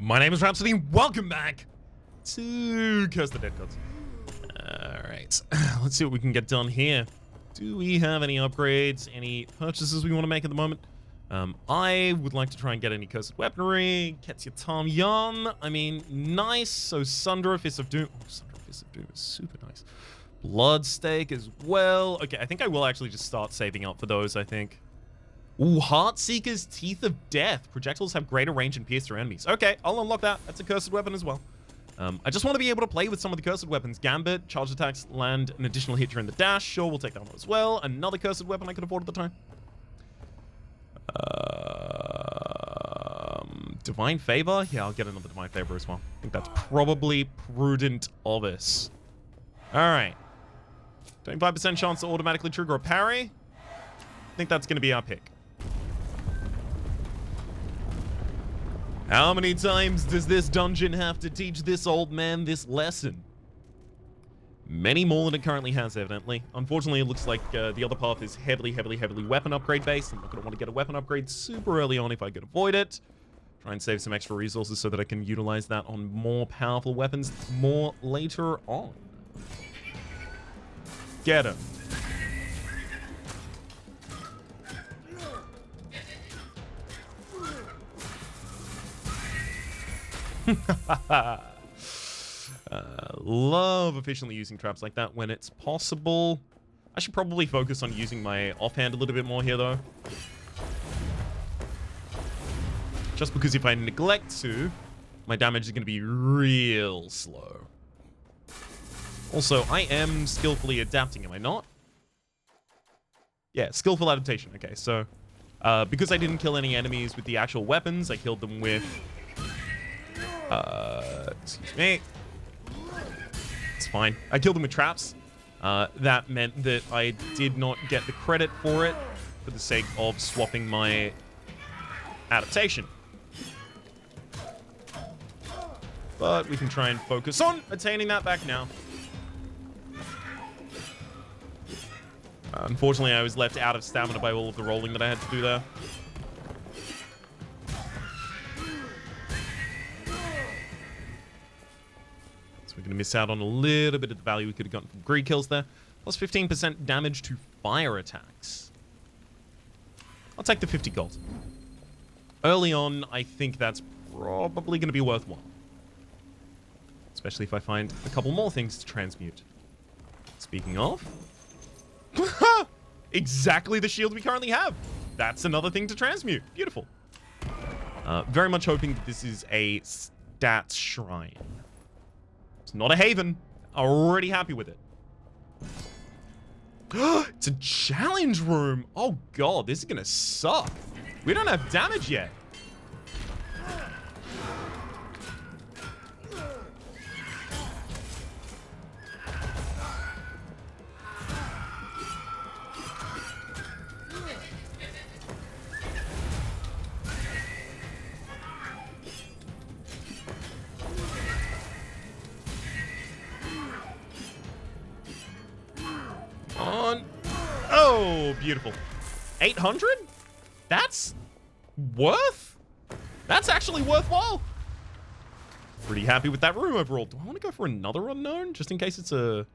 My name is Rhapsody. Welcome back to Curse the Dead Gods. Alright, let's see what we can get done here. Do we have any upgrades, any purchases we want to make at the moment? I would like to try and get any cursed weaponry. Ketsia Tam Yan. I mean, nice. So Sundra, Fist of Doom. Oh, Sundra, Fist of Doom is super nice. Bloodstake as well. Okay, I think I will actually just start saving up for those, I think. Ooh, Heartseeker's Teeth of Death. Projectiles have greater range and pierce through enemies. Okay, I'll unlock that. That's a cursed weapon as well. I just want to be able to play with some of the cursed weapons. Gambit, charge attacks, land an additional hit during the dash. Sure, we'll take that one as well. Another cursed weapon I could afford at the time. Divine Favor? Yeah, I'll get another Divine Favor as well. I think that's probably prudent of us. Alright. 25% chance to automatically trigger a parry. I think that's going to be our pick. How many times does this dungeon have to teach this old man this lesson? Many more than it currently has, evidently. Unfortunately, it looks like the other path is heavily weapon upgrade based. I'm not going to want to get a weapon upgrade super early on if I could avoid it. Try and save some extra resources so that I can utilize that on more powerful weapons more later on. Get him. Love efficiently using traps like that when it's possible. I should probably focus on using my offhand a little bit more here, though. Just because if I neglect to, my damage is going to be real slow. Also, I am skillfully adapting, am I not? Yeah, skillful adaptation. Okay, so because I didn't kill any enemies with the actual weapons, I killed them with... excuse me. It's fine. I killed them with traps. That meant that I did not get the credit for it for the sake of swapping my adaptation. But we can try and focus on attaining that back now. Unfortunately, I was left out of stamina by all of the rolling that I had to do there. We're going to miss out on a little bit of the value we could have gotten from greed kills there. Plus 15% damage to fire attacks. I'll take the 50 gold. Early on, I think that's probably going to be worthwhile. Especially if I find a couple more things to transmute. Speaking of... exactly the shield we currently have. That's another thing to transmute. Beautiful. Very much hoping that this is a stats shrine. It's not a haven. Already happy with it. It's a challenge room. Oh god, this is gonna suck. We don't have damage yet. Oh, beautiful. 800? That's actually worthwhile. Pretty happy with that room overall. Do I want to go for another unknown? Just in case it's a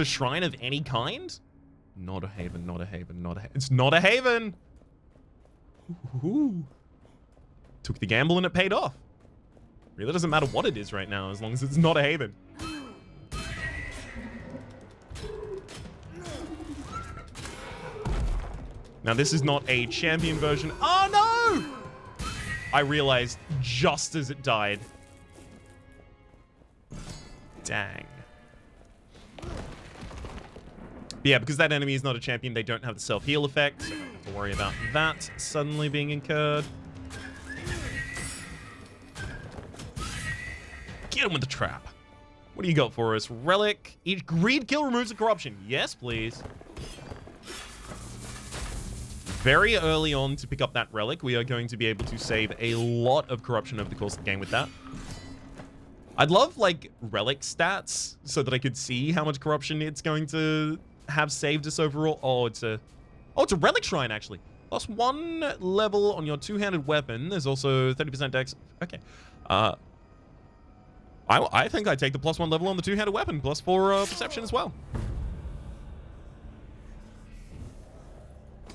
shrine of any kind? Not a haven, not a haven, not a haven. It's not a haven. Ooh. Took the gamble and it paid off. Really doesn't matter what it is right now as long as it's not a haven. Now, this is not a champion version. Oh, no! I realized just as it died. Dang. But yeah, because that enemy is not a champion, they don't have the self-heal effect, so I don't have to worry about that suddenly being incurred. Get him with the trap. What do you got for us? Relic. Each greed kill removes the corruption. Yes, please. Very early on to pick up that relic, we are going to be able to save a lot of corruption over the course of the game with that. I'd love, like, relic stats so that I could see how much corruption it's going to have saved us overall. Oh, it's a relic shrine, actually. +1 level on your two-handed weapon. There's also 30% dex. Okay. I think I take the +1 level on the two-handed weapon, +4 perception as well.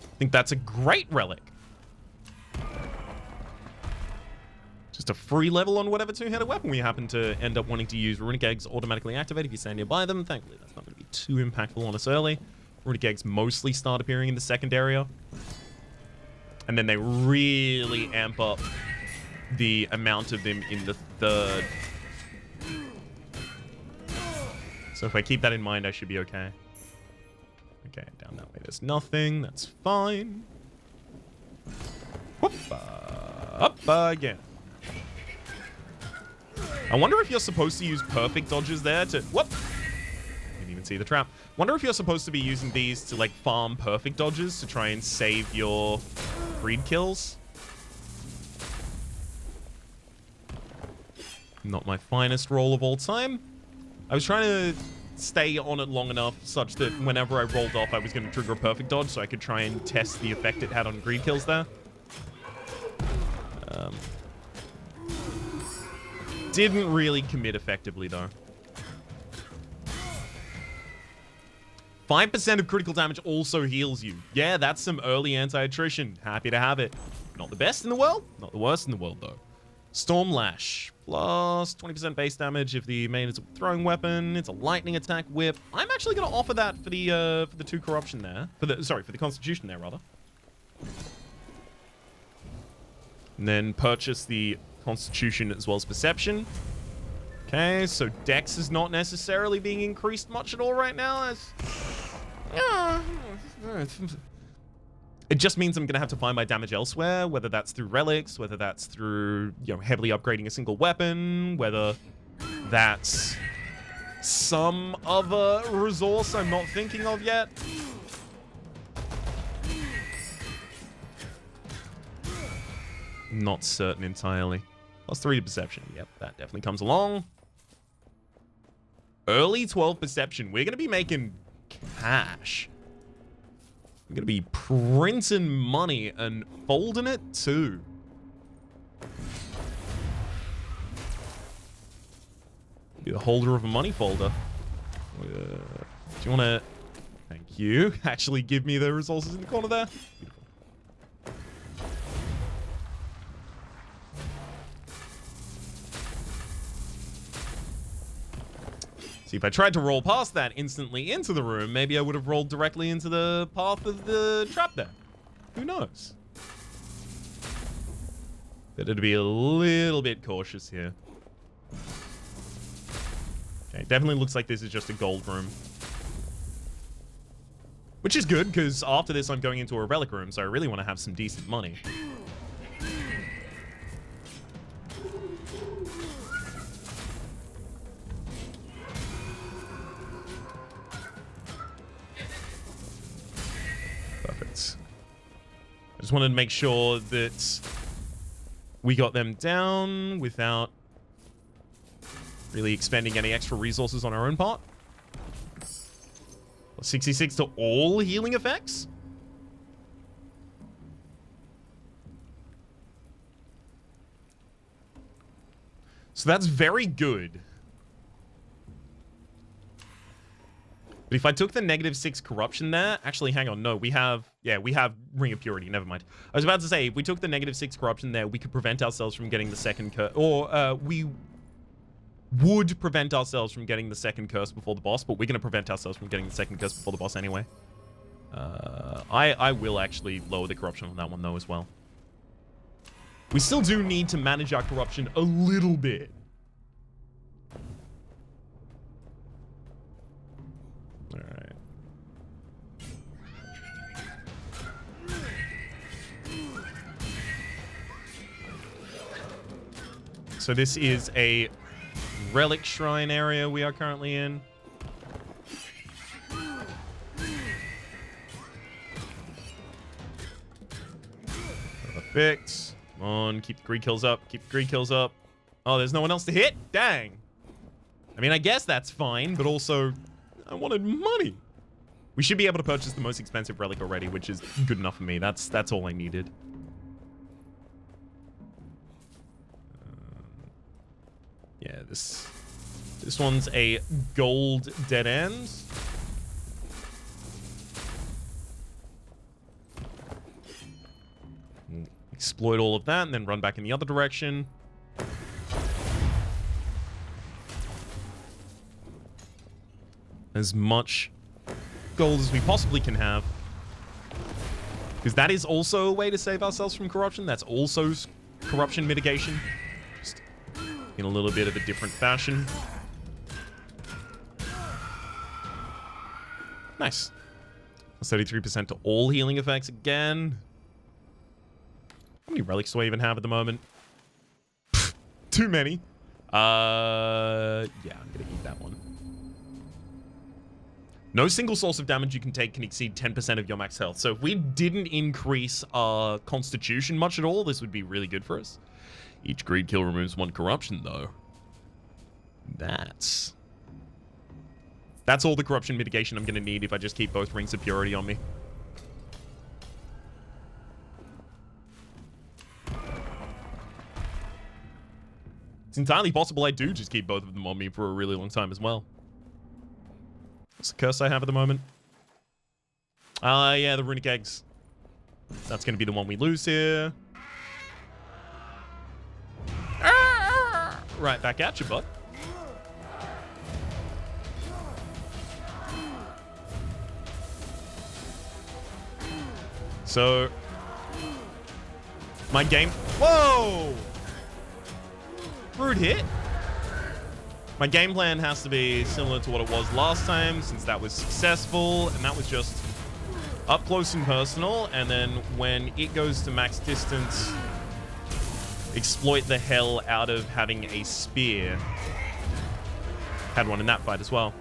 I think that's a great relic. Just a free level on whatever two-handed weapon we happen to end up wanting to use. Runic eggs automatically activate if you stand nearby them. Thankfully, that's not going to be too impactful on us early. Runic eggs mostly start appearing in the second area. And then they really amp up the amount of them in the third. So if I keep that in mind, I should be okay. Okay, down that way there's nothing. That's fine. Whoop, up again. I wonder if you're supposed to use perfect dodges there to... Whoop! Didn't even see the trap. Wonder if you're supposed to be using these to, like, farm perfect dodges to try and save your greed kills. Not my finest roll of all time. I was trying to stay on it long enough such that whenever I rolled off, I was going to trigger a perfect dodge so I could try and test the effect it had on greed kills there. Didn't really commit effectively, though. 5% of critical damage also heals you. Yeah, that's some early anti-attrition. Happy to have it. Not the best in the world. Not the worst in the world, though. Storm Lash. Plus 20% base damage if the main is a throwing weapon. It's a lightning attack whip. I'm actually going to offer that for the 2 corruption there. For the constitution there, rather. And then purchase the constitution as well as perception. Okay, so dex is not necessarily being increased much at all right now. It just means I'm going to have to find my damage elsewhere, whether that's through relics, whether that's through, you know, heavily upgrading a single weapon, whether that's some other resource I'm not thinking of yet. Not certain entirely. +3 to perception. Yep, that definitely comes along. Early 12 perception. We're going to be making cash. We're going to be printing money and folding it too. Be the holder of a money folder. Do you want to... Thank you. Actually give me the resources in the corner there. Beautiful. See, if I tried to roll past that instantly into the room, maybe I would have rolled directly into the path of the trap there. Who knows? Better to be a little bit cautious here. Okay, definitely looks like this is just a gold room. Which is good, because after this I'm going into a relic room, so I really want to have some decent money. I just wanted to make sure that we got them down without really expending any extra resources on our own part. 66 to all healing effects. So that's very good. But if I took the -6 corruption there, actually, hang on, no, we have Ring of Purity, never mind. I was about to say, if we took the -6 corruption there, we could prevent ourselves from getting the second curse, or we would prevent ourselves from getting the second curse before the boss, but we're going to prevent ourselves from getting the second curse before the boss anyway. I will actually lower the corruption on that one, though, as well. We still do need to manage our corruption a little bit. All right. So this is a relic shrine area we are currently in. Perfect. Come on, keep the greed kills up. Keep the greed kills up. Oh, there's no one else to hit? Dang. I mean, I guess that's fine, but also... I wanted money. We should be able to purchase the most expensive relic already, which is good enough for me. That's all I needed. Yeah, this one's a gold dead end. Exploit all of that and then run back in the other direction. As much gold as we possibly can have. Because that is also a way to save ourselves from corruption. That's also corruption mitigation. Just in a little bit of a different fashion. Nice. 33% to all healing effects again. How many relics do I even have at the moment? Too many. Yeah, I'm gonna eat that one. No single source of damage you can take can exceed 10% of your max health. So if we didn't increase our constitution much at all, this would be really good for us. Each greed kill removes 1 corruption, though. That's all the corruption mitigation I'm gonna need if I just keep both rings of purity on me. It's entirely possible I do just keep both of them on me for a really long time as well. What's the curse I have at the moment? Yeah, the runic eggs. That's going to be the one we lose here. Right back at you, bud. So, my game... Whoa! Rude hit. My game plan has to be similar to what it was last time, since that was successful, and that was just up close and personal, and then when it goes to max distance, exploit the hell out of having a spear. Had one in that fight as well.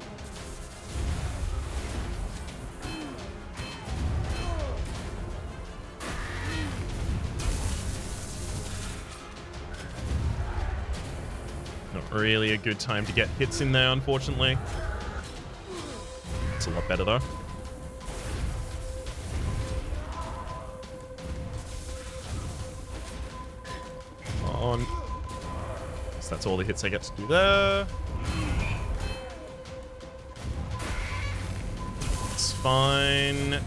Not really a good time to get hits in there, unfortunately. It's a lot better, though. On. So that's all the hits I get to do there. It's fine.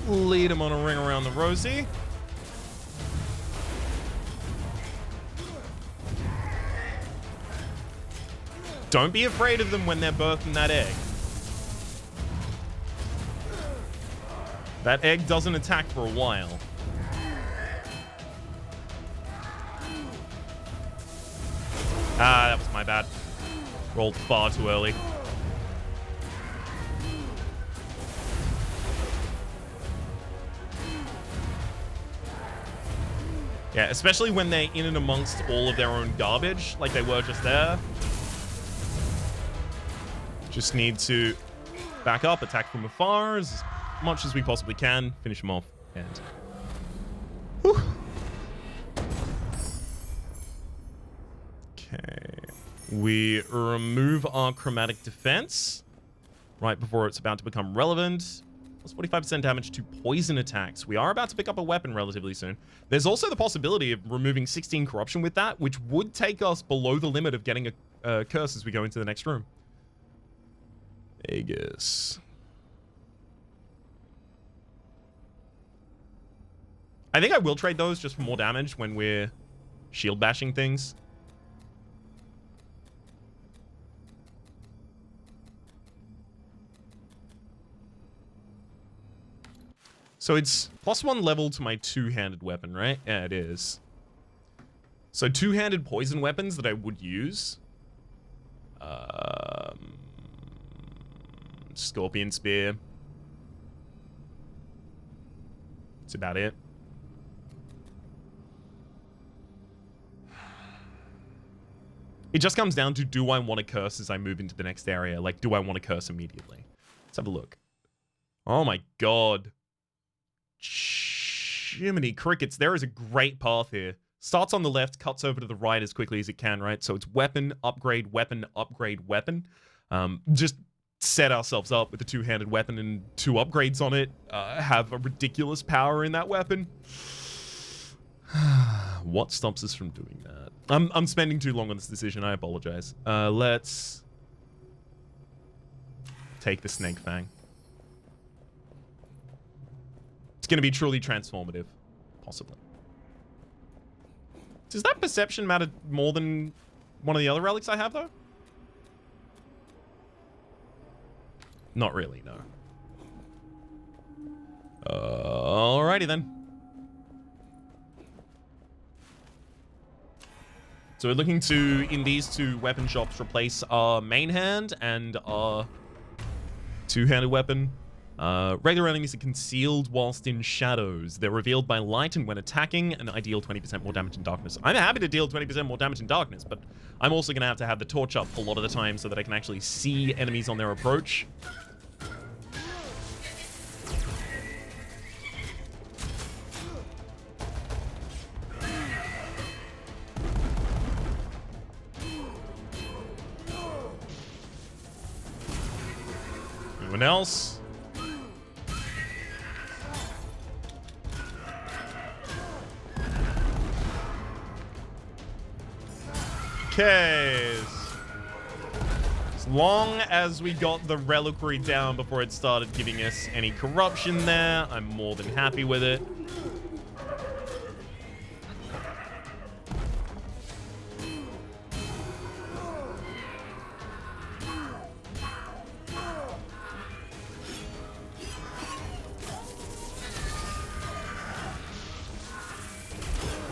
Lead him on a ring around the rosy. Don't be afraid of them when they're birthing that egg. That egg doesn't attack for a while. Ah, that was my bad. Rolled far too early. Yeah, especially when they're in and amongst all of their own garbage, like they were just there. Just need to back up, attack from afar as much as we possibly can, finish them off, and... Whew. Okay. We remove our chromatic defense right before it's about to become relevant. Plus 45% damage to poison attacks. We are about to pick up a weapon relatively soon. There's also the possibility of removing 16 corruption with that, which would take us below the limit of getting a curse as we go into the next room. Vegas. I think I will trade those just for more damage when we're shield bashing things. So it's +1 level to my two-handed weapon, right? Yeah, it is. So two-handed poison weapons that I would use. Scorpion Spear. That's about it. It just comes down to, do I want to curse as I move into the next area? Like, do I want to curse immediately? Let's have a look. Oh my god. Jiminy crickets. There is a great path here. Starts on the left, cuts over to the right as quickly as it can, right? So it's weapon, upgrade, weapon, upgrade, weapon. Just set ourselves up with a two-handed weapon and 2 upgrades on it, have a ridiculous power in that weapon. What stops us from doing that? I'm spending too long on this decision. I apologize. Let's take the Snake Fang. It's going to be truly transformative. Possibly. Does that perception matter more than one of the other relics I have, though? Not really, no. Alrighty then. So we're looking to, in these 2 weapon shops, replace our main hand and our two-handed weapon. Regular enemies are concealed whilst in shadows. They're revealed by light, and when attacking, an ideal 20% more damage in darkness. I'm happy to deal 20% more damage in darkness, but I'm also going to have the torch up a lot of the time so that I can actually see enemies on their approach. Anyone else? Okay. As long as we got the reliquary down before it started giving us any corruption there, I'm more than happy with it.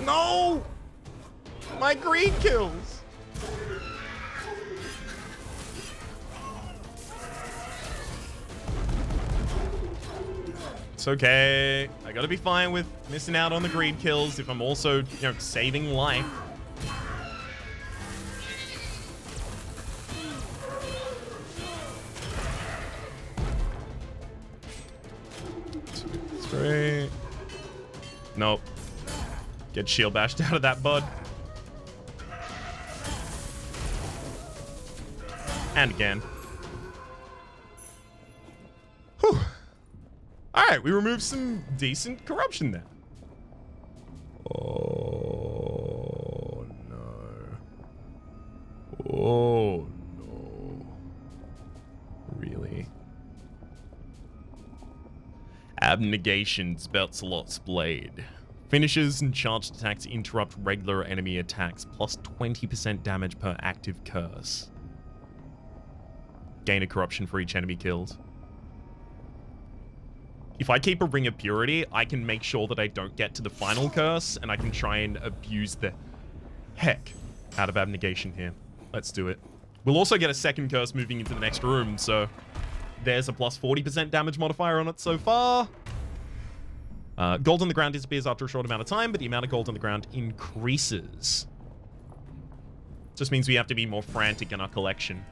No! My greed kills! It's okay. I gotta be fine with missing out on the greed kills if I'm also, you know, saving life. Two, 3. Nope. Get shield bashed out of that, bud. And again. Whew. Alright, we removed some decent corruption there. Oh, no. Oh, no. Really? Abnegation, Beltsalot's Blade. Finishes and charged attacks interrupt regular enemy attacks, plus 20% damage per active curse. Gain a corruption for each enemy killed. If I keep a Ring of Purity, I can make sure that I don't get to the final curse, and I can try and abuse the heck out of Abnegation here. Let's do it. We'll also get a second curse moving into the next room, so there's a plus 40% damage modifier on it so far. Gold on the ground disappears after a short amount of time, but the amount of gold on the ground increases. Just means we have to be more frantic in our collection.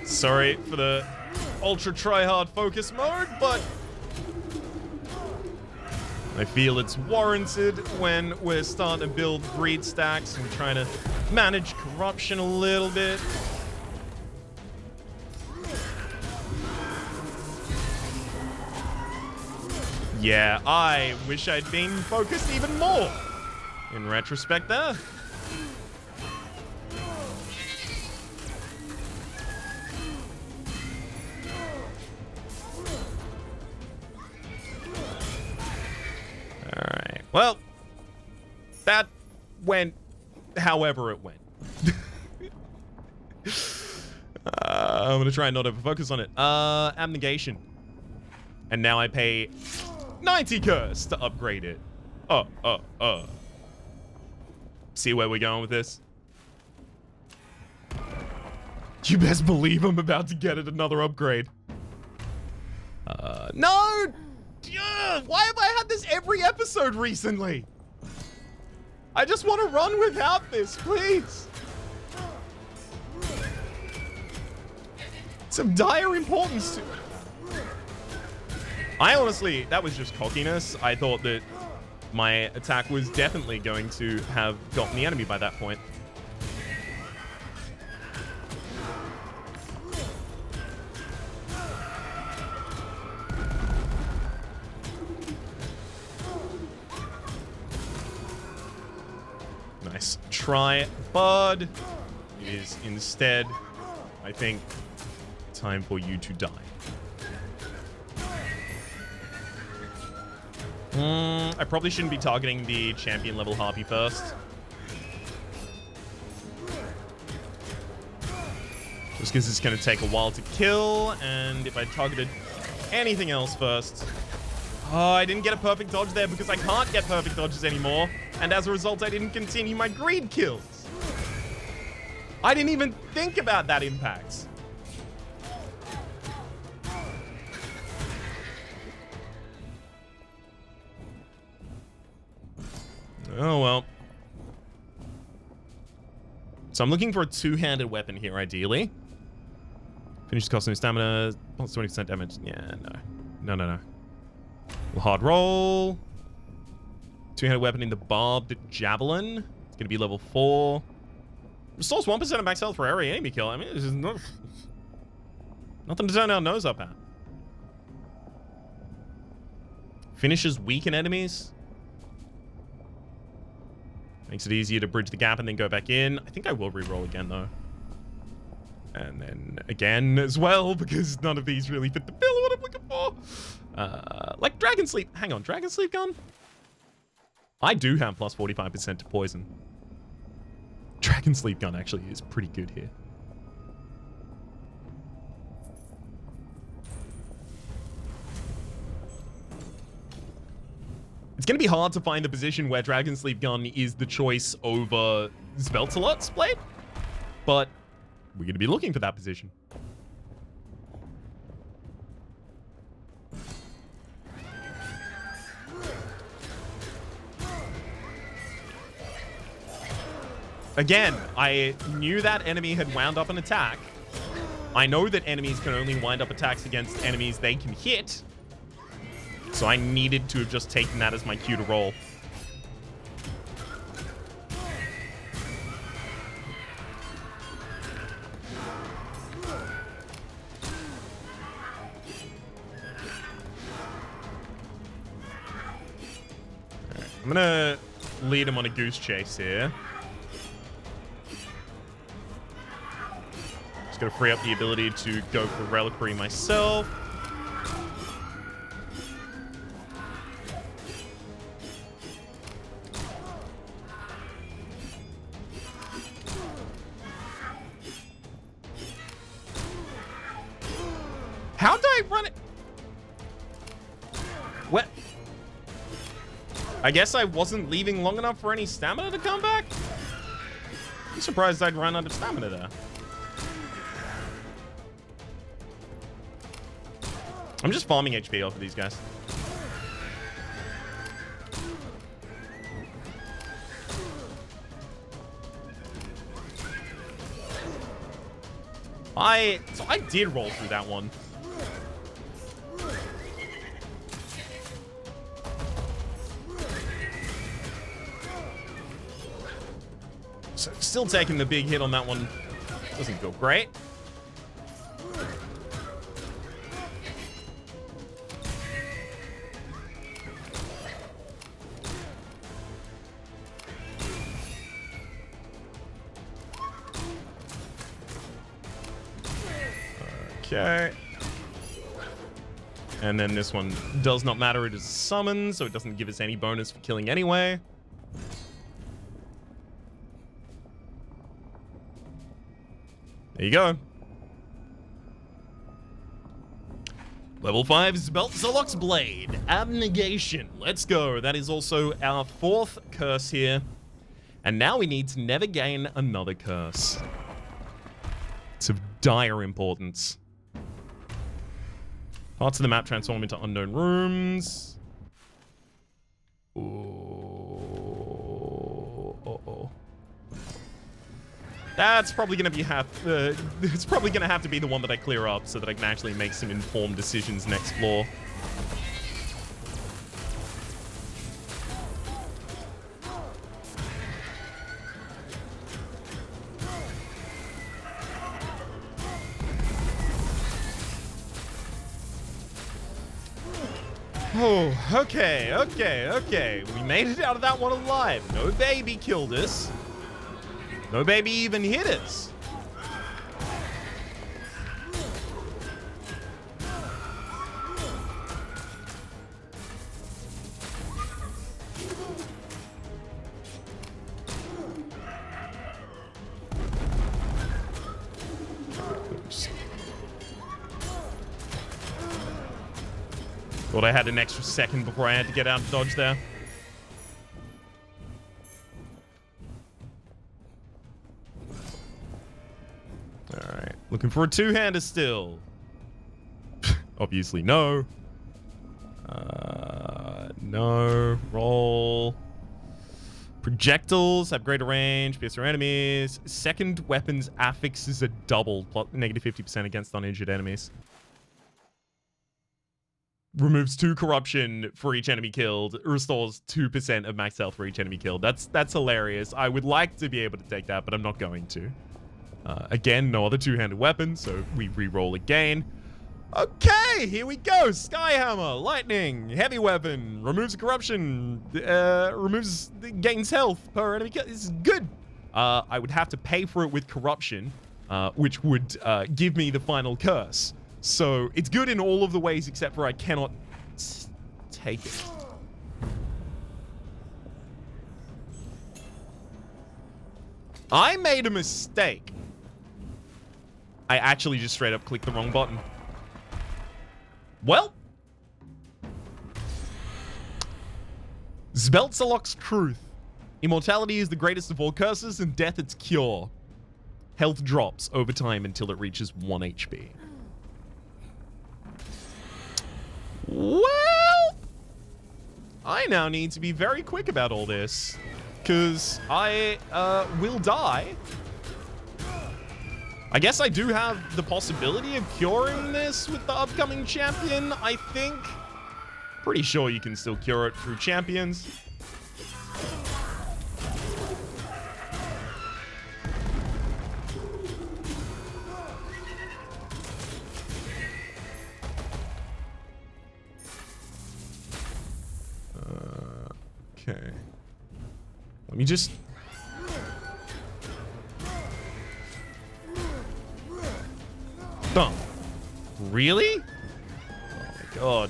Sorry for the ultra try-hard focus mode, but I feel it's warranted when we're starting to build greed stacks and trying to manage corruption a little bit. Yeah, I wish I'd been focused even more in retrospect there. Alright, well, that went however it went. I'm gonna try and not over-focus on it. Abnegation. And now I pay 90 curse to upgrade it. See where we're going with this? You best believe I'm about to get it another upgrade. No! Why have I had this every episode recently? I just want to run without this, please. It's of dire importance to... I honestly, that was just cockiness. I thought that my attack was definitely going to have gotten the enemy by that point. Nice try, bud. It is instead, I think, time for you to die. I probably shouldn't be targeting the champion level Harpy first. Just because it's going to take a while to kill, and if I targeted anything else first... Oh, I didn't get a perfect dodge there because I can't get perfect dodges anymore, and as a result, I didn't continue my greed kills. I didn't even think about that impact. Oh, well. So I'm looking for a two-handed weapon here, ideally. Finishes costing stamina, plus 20% damage. Yeah, no. No. Hard roll. Two-handed weapon in the barbed javelin. It's going to be level 4. Restores 1% of max health for every enemy kill. I mean, this is nothing to turn our nose up at. Finishes weaken enemies. Makes it easier to bridge the gap and then go back in. I think I will re-roll again, though. And then again as well, because none of these really fit the bill of what I'm looking for. Like Dragon Sleep. Hang on, Dragon Sleep gun? I do have plus 45% to poison. Dragon Sleep gun actually is pretty good here. It's going to be hard to find the position where Dragon Sleep gun is the choice over Speltalot's blade, but we're going to be looking for that position. Again, I knew that enemy had wound up an attack. I know that enemies can only wind up attacks against enemies they can hit. So I needed to have just taken that as my cue to roll. Right, I'm gonna lead him on a goose chase here. Just gonna free up the ability to go for Reliquary myself. How did I run it? What? I guess I wasn't leaving long enough for any stamina to come back? I'm surprised I'd run out of stamina there. I'm just farming HP off of these guys. So I did roll through that one. So still taking the big hit on that one. Doesn't feel great. Okay. And then this one does not matter. It is a summon, so it doesn't give us any bonus for killing anyway. There you go. Level 5 Speltalot's Blade. Abnegation. Let's go. That is also our 4th curse here. And now we need to never gain another curse. It's of dire importance. Parts of the map transform into unknown rooms. Ooh. Uh-oh. That's probably going to be it's probably going to have to be the one that I clear up so that I can actually make some informed decisions next floor. Oh, okay. We made it out of that one alive. No baby killed us. No baby even hit us. Thought I had an extra second before I had to get out of dodge there. Alright. Looking for a two-hander still. Obviously, no. No. Roll. Projectiles have greater range, pierce through enemies. Second weapons affixes a double, negative 50% against uninjured enemies. Removes 2 corruption for each enemy killed. Restores 2% of max health for each enemy killed. That's hilarious. I would like to be able to take that, but I'm not going to. Again, no other two-handed weapon, so we re-roll again. Okay, here we go. Skyhammer, lightning, heavy weapon, removes corruption, gains health per enemy kill. This is good. I would have to pay for it with corruption, which would give me the final curse. So it's good in all of the ways except for I cannot take it. I made a mistake. I actually just straight up clicked the wrong button. Well. Sveltsalok's truth. Immortality is the greatest of all curses and death its cure. Health drops over time until it reaches 1 HP. Well, I now need to be very quick about all this, because I will die. I guess I do have the possibility of curing this with the upcoming champion, I think. Pretty sure you can still cure it through champions. Okay. Let me just... Dumb. Really? Oh my god.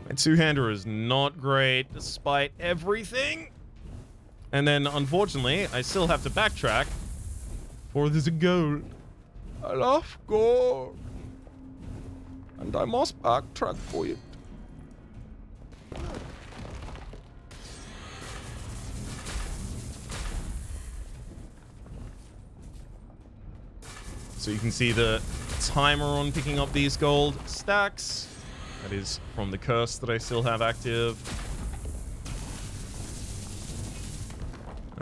My two-hander is not great despite everything. And then, unfortunately, I still have to backtrack. For there's a goal. I love gold. And I must backtrack for it. So you can see the timer on picking up these gold stacks. That is from the curse that I still have active.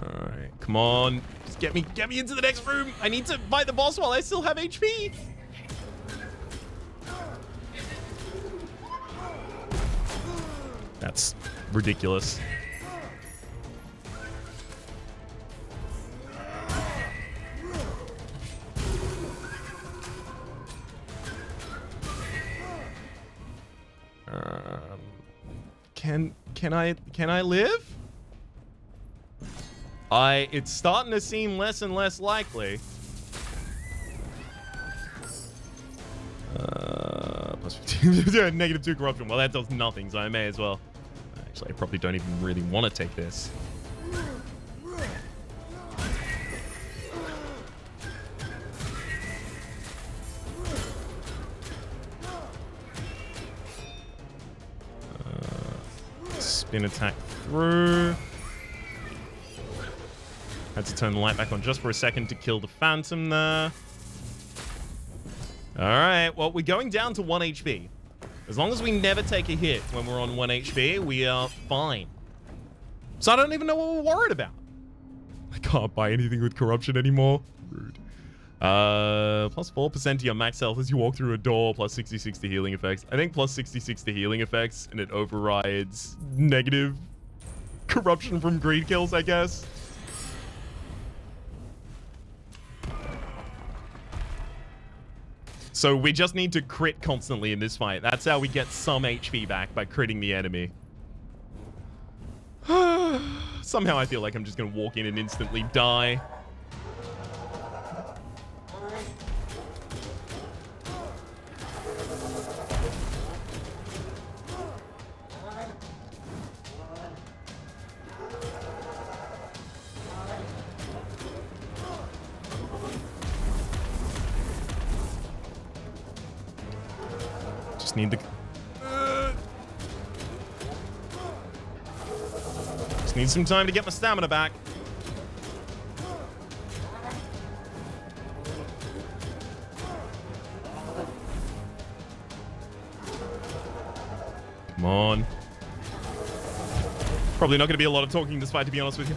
Alright, come on. Just get me into the next room. I need to fight the boss while I still have HP. That's ridiculous. Can I live? It's starting to seem less and less likely. Plus 15, negative 2 corruption. Well, that does nothing, so I may as well. Actually, I probably don't even really want to take this. Spin attack through. Had to turn the light back on just for a second to kill the phantom there. All right, well, we're going down to 1 HP. As long as we never take a hit when we're on 1 HP, we are fine. So I don't even know what we're worried about. I can't buy anything with corruption anymore. Rude. Plus 4% to your max health as you walk through a door, plus 66 to healing effects. I think plus 66 to healing effects, and it overrides negative corruption from greed kills, I guess. So we just need to crit constantly in this fight. That's how we get some HP back, by critting the enemy. Somehow I feel like I'm just going to walk in and instantly die. Just need the... Just need some time to get my stamina back. Come on. Probably not going to be a lot of talking this fight, to be honest with you.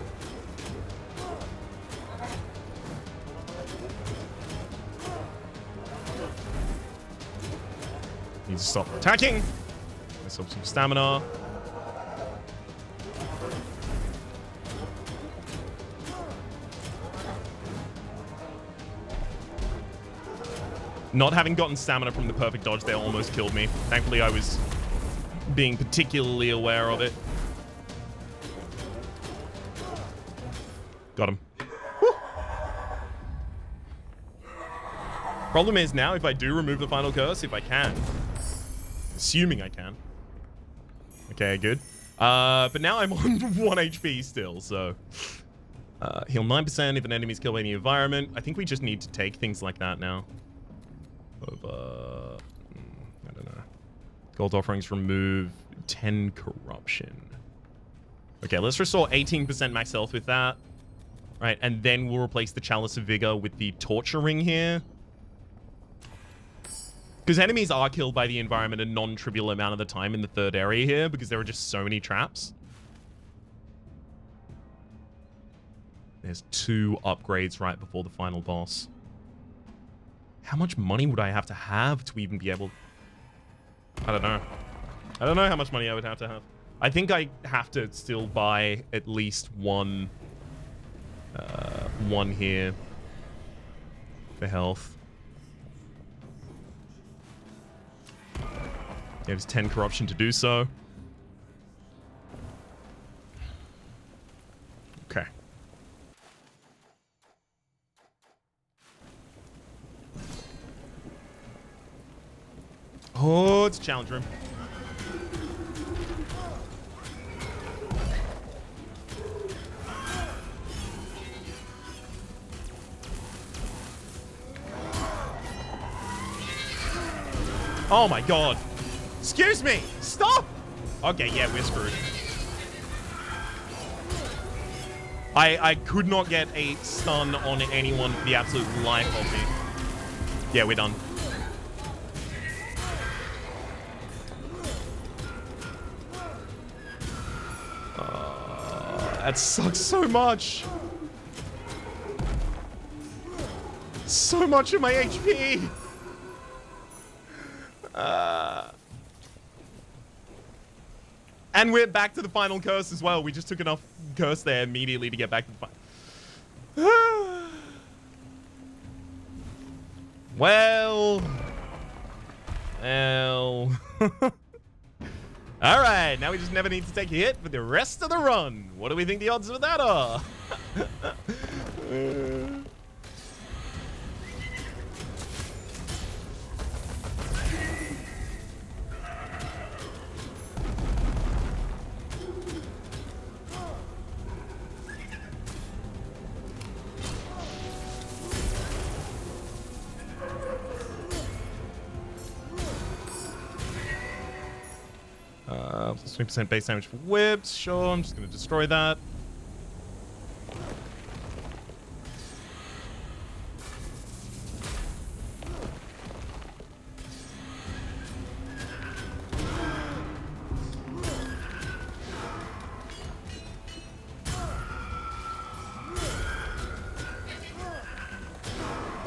Need to stop attacking. Let's up some stamina. Not having gotten stamina from the perfect dodge there almost killed me. Thankfully, I was being particularly aware of it. Got him. Woo. Problem is now, if I do remove the final curse, if I can. Assuming I can. Okay, good. But now I'm on 1 HP still, so... heal 9% if an enemy's killed by any environment. I think we just need to take things like that now. I don't know. Gold offerings remove 10 corruption. Okay, let's restore 18% max health with that. Right, and then we'll replace the Chalice of Vigor with the Torture Ring here. Because enemies are killed by the environment a non-trivial amount of the time in the third area here, because there are just so many traps. There's 2 upgrades right before the final boss. How much money would I have to even be able... I don't know. I don't know how much money I would have to have. I think I have to still buy at least one here for health. Gives 10 corruption to do so. Okay. Oh, it's a challenge room. Oh my god. Excuse me! Stop! Okay, yeah, we're screwed. I could not get a stun on anyone for the absolute life of me. Yeah, we're done. That sucks so much. So much of my HP. And we're back to the final curse as well. We just took enough curse there immediately to get back to the final. Well. All right, now we just never need to take a hit for the rest of the run. What do we think the odds of that are? Plus 20% base damage for whips. Sure, I'm just going to destroy that.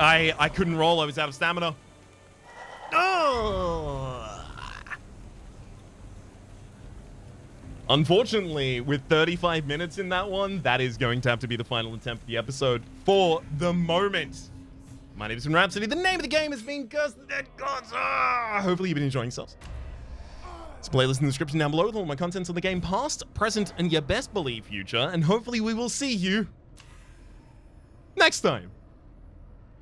I couldn't roll. I was out of stamina. Oh. Unfortunately, with 35 minutes in that one, that is going to have to be the final attempt of the episode for the moment. My name is Rhapsody. The name of the game has been Curse the Dead Gods. Hopefully you've been enjoying yourselves. There's a playlist in the description down below with all my contents on the game past, present, and your best believe future. And hopefully we will see you next time.